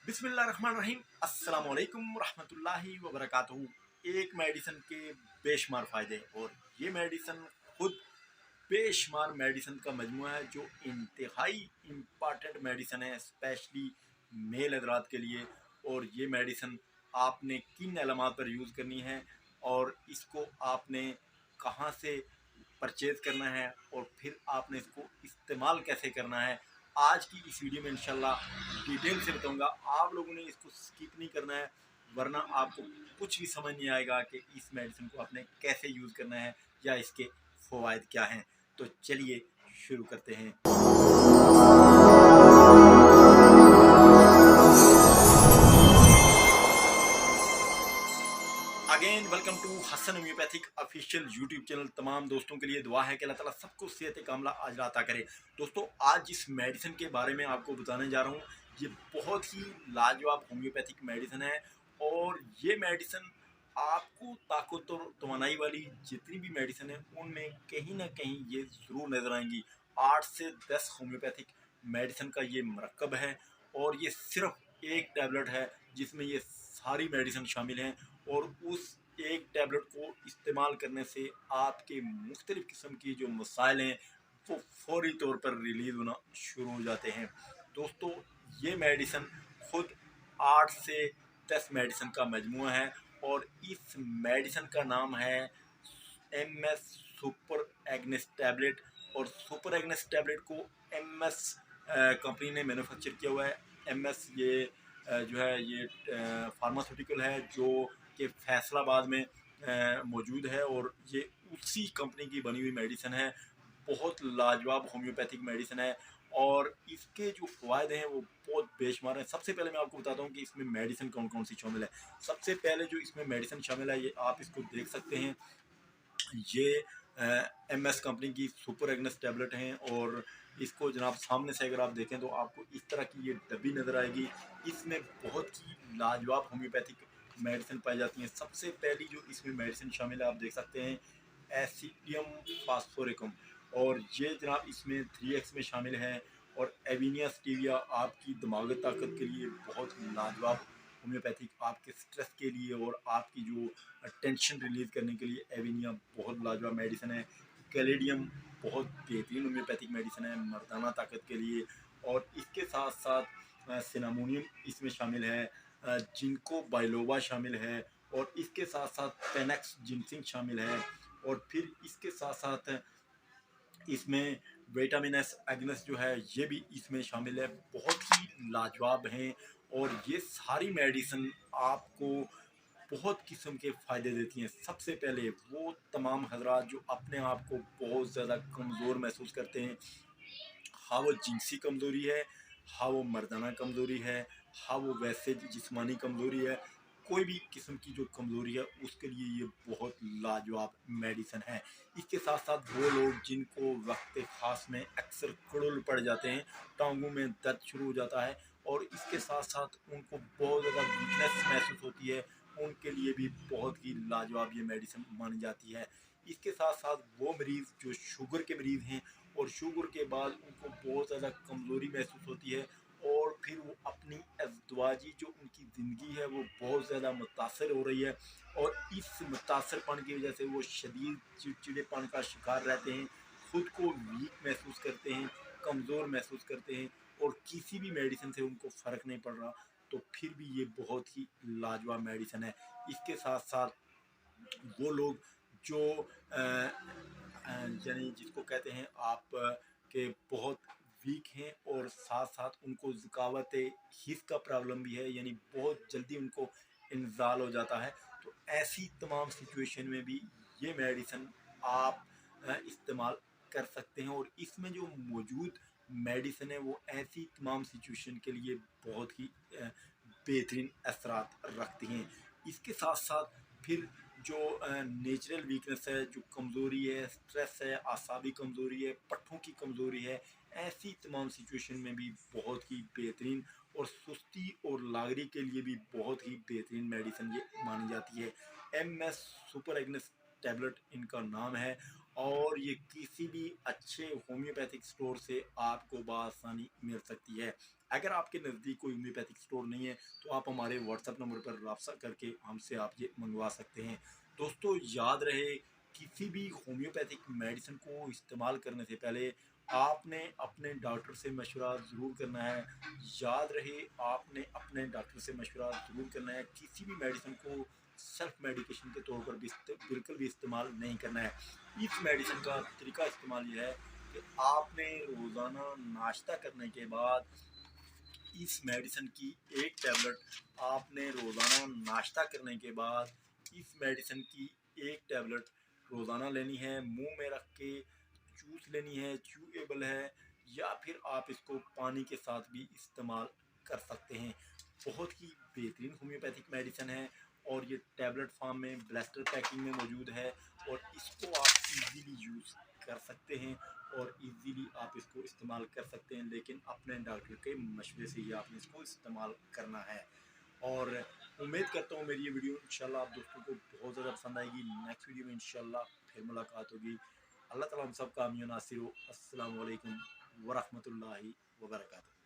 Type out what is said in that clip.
बिस्मिल्लाहिर्रहमानिर्रहीम अस्सलाम वालेकुम रहमतुल्लाहि व बरकातहू। एक मेडिसिन के बेशुमार फ़ायदे और ये मेडिसिन खुद बेशुमार मेडिसिन का मजमूआ है जो इंतहाई इम्पॉर्टेंट मेडिसिन है स्पेशली मेल हजरात के लिए। और ये मेडिसिन आपने किन अलामात पर यूज़ करनी है और इसको आपने कहाँ से परचेज़ करना है और फिर आपने इसको इस्तेमाल कैसे करना है, आज की इस वीडियो में इंशाल्लाह डिटेल से बताऊंगा। आप लोगों ने इसको स्किप नहीं करना है वरना आपको कुछ भी समझ नहीं आएगा कि इस मेडिसिन को आपने कैसे यूज़ करना है या इसके फ़वाइद क्या हैं। तो चलिए शुरू करते हैं। Again welcome to Hasan homeopathic official YouTube channel. तमाम दोस्तों के लिए दुआ है कि अल्लाह ताला सबको सेहत कामला आज अता करे। दोस्तों, आज जिस मेडिसिन के बारे में आपको बताने जा रहा हूँ ये बहुत ही लाजवाब होम्योपैथिक मेडिसिन है। और ये मेडिसिन आपको ताकत और तवानाई वाली जितनी भी मेडिसिन है उनमें कहीं ना कहीं ये ज़रूर नज़र आएंगी। 8 से 10 होम्योपैथिक मेडिसिन का ये मरकब है और ये सिर्फ एक टैबलेट है जिसमें ये सारी मेडिसिन शामिल हैं। और उस एक टैबलेट को इस्तेमाल करने से आपके मुख्तलिफ़ किस्म की जो मसाइल हैं वो फौरी तौर पर रिलीज़ होना शुरू हो जाते हैं। दोस्तों, ये मेडिसिन खुद 8 से 10 मेडिसिन का मजमूआ है और इस मेडिसिन का नाम है MS सुपर एग्नेस टैबलेट। और सुपर एग्नेस टैबलेट को MS कंपनी ने मैन्युफैक्चर किया हुआ है। MS ये जो है ये फार्मास्यूटिकल है जो कि फैसलाबाद में मौजूद है और ये उसी कंपनी की बनी हुई मेडिसिन है। बहुत लाजवाब होम्योपैथिक मेडिसिन है और इसके जो फ़ायदे हैं वो बहुत बेशुमार हैं। सबसे पहले मैं आपको बताता हूँ कि इसमें मेडिसिन कौन कौन सी शामिल है। सबसे पहले जो इसमें मेडिसिन शामिल है ये आप इसको देख सकते हैं। ये MS कंपनी की सुपर एग्नेस टैबलेट हैं और इसको जनाब सामने से अगर आप देखें तो आपको इस तरह की ये डब्बी नज़र आएगी। इसमें बहुत ही लाजवाब होम्योपैथिक मेडिसिन पाई जाती हैं। सबसे पहली जो इसमें मेडिसिन शामिल है आप देख सकते हैं एसिडियम फास्फोरिकम। और ये जनाब इसमें 3x में शामिल है। और एविनिया स्टीविया आपकी दिमागी ताकत के लिए बहुत लाजवाब होम्योपैथिक, आपके स्ट्रेस के लिए और आपकी जो टेंशन रिलीज करने के लिए एविनिया बहुत लाजवाब मेडिसिन है। कैलेडियम बहुत बेहतरीन होम्योपैथिक मेडिसिन है मर्दाना ताकत के लिए। और इसके साथ साथ सिनामोनियम इसमें शामिल है, जिनको बाइलोबा शामिल है और इसके साथ साथ पेनेक्स जिनसिंग शामिल है। और फिर इसके साथ साथ इसमें विटामिन एस एग्नेस जो है ये भी इसमें शामिल है। बहुत ही लाजवाब हैं और ये सारी मेडिसिन आपको बहुत किस्म के फ़ायदे देती हैं। सबसे पहले वो तमाम हजरात जो अपने आप को बहुत ज़्यादा कमज़ोर महसूस करते हैं, हाँ वो जिनसी कमज़ोरी है, हाँ वो मर्दाना कमज़ोरी है, हाँ वो वैसे जिस्मानी कमज़ोरी है, कोई भी किस्म की जो कमज़ोरी है उसके लिए ये बहुत लाजवाब मेडिसिन है। इसके साथ साथ वो लोग जिनको वक्त ख़ास में अक्सर कुड़ुल पड़ जाते हैं, टांगों में दर्द शुरू हो जाता है और इसके साथ साथ उनको बहुत ज़्यादा वीकनेस महसूस होती है, उनके लिए भी बहुत ही लाजवाब ये मेडिसिन मानी जाती है। इसके साथ साथ वो मरीज़ जो शुगर के मरीज़ हैं और शुगर के बाद उनको बहुत ज़्यादा कमज़ोरी महसूस होती है और फिर वो अपनी अज़दवाजी जो उनकी ज़िंदगी है वो बहुत ज़्यादा मुतासर हो रही है और इस मुतासरपन की वजह से वो शदीद चिड़चिड़ेपन का शिकार रहते हैं, ख़ुद को वीक महसूस करते हैं, कमज़ोर महसूस करते हैं और किसी भी मेडिसिन से उनको फ़र्क नहीं पड़ रहा। तो फिर भी ये बहुत ही लाजवाब मेडिसिन है। इसके साथ साथ वो लोग जो यानी जिसको कहते हैं आप के बहुत वीक हैं और साथ साथ उनको ज़ुकावत हिस्स का प्रॉब्लम भी है, यानी बहुत जल्दी उनको इंजाल हो जाता है। तो ऐसी तमाम सिचुएशन में भी ये मेडिसिन आप इस्तेमाल कर सकते हैं और इसमें जो मौजूद मेडिसिन है वो ऐसी तमाम सिचुएशन के लिए बहुत ही बेहतरीन असरात रखती हैं। इसके साथ साथ फिर जो नेचुरल वीकनेस है, जो कमज़ोरी है, स्ट्रेस है, आसाबी कमज़ोरी है, पट्ठों की कमज़ोरी है, ऐसी तमाम सिचुएशन में भी बहुत ही बेहतरीन और सुस्ती और लागरी के लिए भी बहुत ही बेहतरीन मेडिसिन ये मानी जाती है। MS सुपर एग्नेस टैबलेट इनका नाम है और ये किसी भी अच्छे होम्योपैथिक स्टोर से आपको बआसानी मिल सकती है। अगर आपके नज़दीक कोई होम्योपैथिक स्टोर नहीं है तो आप हमारे व्हाट्सएप नंबर पर रब्ता करके हमसे आप ये मंगवा सकते हैं। दोस्तों याद रहे, किसी भी होम्योपैथिक मेडिसिन को इस्तेमाल करने से पहले आपने अपने डॉक्टर से मशवरा ज़रूर करना है। याद रहे, आपने अपने डॉक्टर से मशवरा ज़रूर करना है। किसी भी मेडिसिन को सेल्फ मेडिकेशन के तौर पर भी बिल्कुल भी इस्तेमाल नहीं करना है। इस मेडिसिन का तरीका इस्तेमाल ये है कि आपने रोज़ाना नाश्ता करने के बाद इस मेडिसिन की एक टैबलेट आपने रोज़ाना नाश्ता करने के बाद इस मेडिसिन की एक टैबलेट रोज़ाना लेनी है। मुंह में रख के चूस लेनी है, च्यूएबल है, या फिर आप इसको पानी के साथ भी इस्तेमाल कर सकते हैं। बहुत ही बेहतरीन होम्योपैथिक मेडिसिन है और ये टैबलेट फॉर्म में ब्लास्टर पैकिंग में मौजूद है और इसको आप इजीली यूज़ कर सकते हैं और इजीली आप इसको इस्तेमाल कर सकते हैं, लेकिन अपने डॉक्टर के मशवरे से ही आपने इसको इस्तेमाल करना है। और उम्मीद करता हूँ मेरी ये वीडियो इंशाल्लाह आप दोस्तों को बहुत ज़्यादा पसंद आएगी। नेक्स्ट वीडियो में इंशाल्लाह फिर मुलाकात होगी। अल्लाह ताला हम सब का आमीन नासिर हो। अस्सलाम वालेकुम वरहमतुल्लाहि वबरकातुहू।